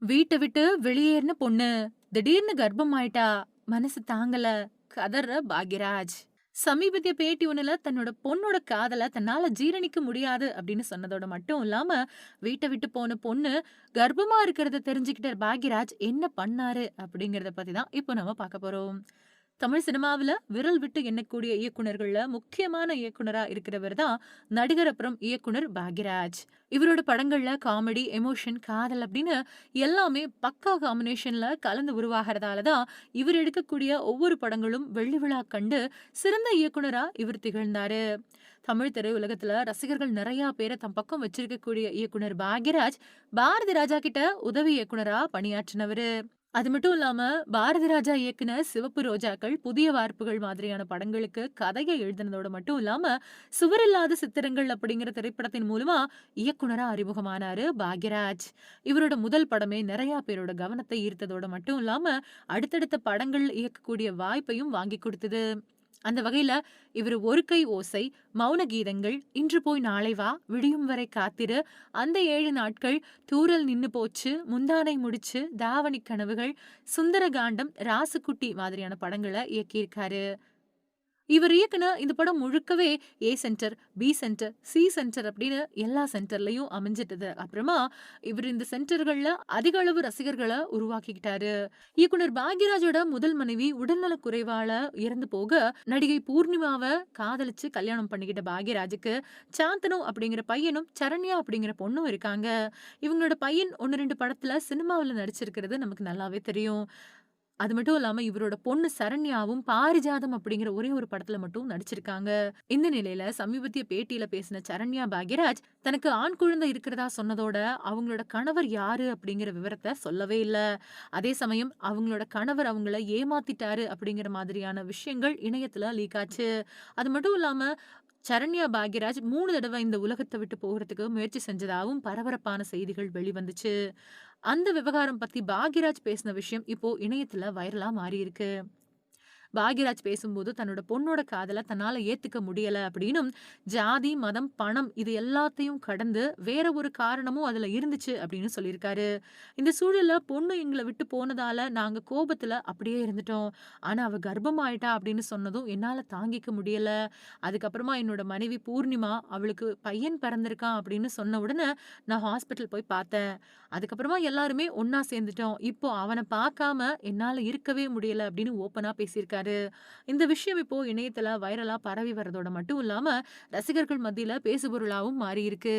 வீட்ட விட்டு வெளியேறின பொண்ணு திடீர்னு கர்ப்பம் ஆயிட்டா. மனசு தாங்கல. கதற பாக்யராஜ். சமீபத்திய பேட்டி ஒண்ணுல தன்னோட பொண்ணோட காதல தன்னால ஜீரணிக்க முடியாது அப்படின்னு சொன்னதோட மட்டும் இல்லாம, வீட்ட விட்டு போன பொண்ணு கர்ப்பமா இருக்கிறத தெரிஞ்சுக்கிட்ட பாக்யராஜ் என்ன பண்ணாரு அப்படிங்கிறத பத்தி தான் இப்போ நம்ம பார்க்க போறோம். தமிழ் சினிமாவுல விரல் விட்டு எண்ணக்கூடிய இயக்குனர்கள்ல முக்கியமான இயக்குனரா இருக்கிறவர் தான் நடிகர் அப்புறம் இயக்குனர் பாக்யராஜ். இவரோட படங்கள்ல காமெடி, எமோஷன், காதல் அப்படின்னு எல்லாமே பக்கா காம்பினேஷன்ல கலந்து உருவாகிறதால தான் இவர் எடுக்கக்கூடிய ஒவ்வொரு படங்களும் வெள்ளி விழா கண்டு சிறந்த இயக்குனரா இவர் திகழ்ந்தாரு. தமிழ் திரையுலகத்துல ரசிகர்கள் நிறைய பேரை தம் பக்கம் வச்சிருக்கக்கூடிய இயக்குனர் பாக்யராஜ் பாரதி ராஜா கிட்ட உதவி இயக்குனரா பணியாற்றினவரு. அது மட்டும் இல்லாம, பாரதி ராஜா இயக்குன சிவப்பு ரோஜாக்கள், புதிய வார்ப்புகள் மாதிரியான படங்களுக்கு கதைய எழுதினதோட மட்டும் இல்லாம, சுவரில்லாத சித்திரங்கள் அப்படிங்கிற திரைப்படத்தின் மூலமா இயக்குனரா அறிமுகமானாரு பாக்யராஜ். இவரோட முதல் படமே நெறைய பேரோட கவனத்தை ஈர்த்ததோட மட்டும் இல்லாம, அடுத்தடுத்த படங்கள் இயக்கக்கூடிய வாய்ப்பையும் வாங்கி குடுத்தது. அந்த வகையில இவரு ஒரு கை ஓசை, மௌன கீதங்கள், இன்று போய் நாளை வா, விடியும் வரை காத்திரு, அந்த 7 நாட்கள், தூறல் நின்னு போச்சு, முந்தானை முடிச்சு, தாவணி கனவுகள், சுந்தரகாண்டம், ராசுகுட்டி மாதிரியான படங்கள இயக்கியிருக்காரு. இவர் இயக்குன இந்த படம் முழுக்கவே A centre, B centre, C centre அப்படின்னு எல்லா சென்டர்லயும் அமைஞ்சிட்டது. அப்புறமா இவர் இந்த சென்டர்கள்ல அதிக அளவு ரசிகர்கள உருவாக்கிக்கிட்டாரு. இயக்குனர் பாக்யராஜோட முதல் மனைவி உடல்நலக் குறைவால இறந்து போக, நடிகை பூர்ணிமாவ காதலிச்சு கல்யாணம் பண்ணிக்கிட்ட பாக்யராஜுக்கு சாந்தனு அப்படிங்கிற பையனும், சரண்யா அப்படிங்கிற பொண்ணும் இருக்காங்க. இவங்களோட பையன் 1, 2 படத்துல சினிமாவுல நடிச்சிருக்கிறது நமக்கு நல்லாவே தெரியும். அது மட்டும் இல்லாம இவரோட பொண்ணு சரண்யாவும் பாரிஜாதம் அப்படிங்கிற ஒரே ஒரு படத்துல மட்டும் நடிச்சிருக்காங்க. இந்த நிலையில சமீபத்திய பேட்டியில பேசின சரண்யா பாக்யராஜ் தனக்கு ஆண் குழந்தை இருக்கிறதா சொன்னதோட அவங்களோட கணவர் யாரு அப்படிங்கிற விவரத்த சொல்லவே இல்ல. அதே சமயம் அவங்களோட கணவர் அவங்கள ஏமாத்திட்டாரு அப்படிங்கிற மாதிரியான விஷயங்கள் இணையத்துல லீக் ஆச்சு. அது மட்டும் இல்லாம சரண்யா பாக்யராஜ் 3 தடவ இந்த உலகத்த விட்டு போகறதுக்கு முயற்சி செஞ்சதாவும் பரபரப்பான செய்திகள் வெளிவந்துச்சு. அந்த விவகாரம் பத்தி பாக்யராஜ் பேசின விஷயம் இப்போ இணையத்துல வைரலா மாறியிருக்கு. பாக்யராஜ் பேசும்போது தன்னோட பொண்ணோட காதல தன்னால ஏத்துக்க முடியல அப்படின்னும், ஜாதி, மதம், பணம் இது எல்லாத்தையும் கடந்து வேற ஒரு காரணமும் அதுல இருந்துச்சு அப்படின்னு சொல்லியிருக்காரு. இந்த சூழல்ல பொண்ணு எங்கள விட்டு போனதால நாங்க கோபத்துல அப்படியே இருந்துட்டோம். ஆனா அவ கர்ப்பமாயிட்டா அப்படின்னு சொன்னதும் என்னால தாங்கிக்க முடியல. அதுக்கப்புறமா என்னோட மனைவி பூர்ணிமா அவளுக்கு பையன் பிறந்திருக்கான் அப்படின்னு சொன்ன உடனே நான் ஹாஸ்பிட்டல் போய் பார்த்தேன். அதுக்கப்புறமா எல்லாருமே ஒண்ணா சேர்ந்துட்டோம். இப்போ அவன பார்க்காம என்னால இருக்கவே முடியல அப்படின்னு ஓப்பனா பேசியிருக்காரு. இந்த விஷயம் இப்போ இணையத்துல வைரலா பரவி வரதோட மட்டும் இல்லாம, ரசிகர்கள் மத்தியில பேசுபொருளாவும் மாறியிருக்கு.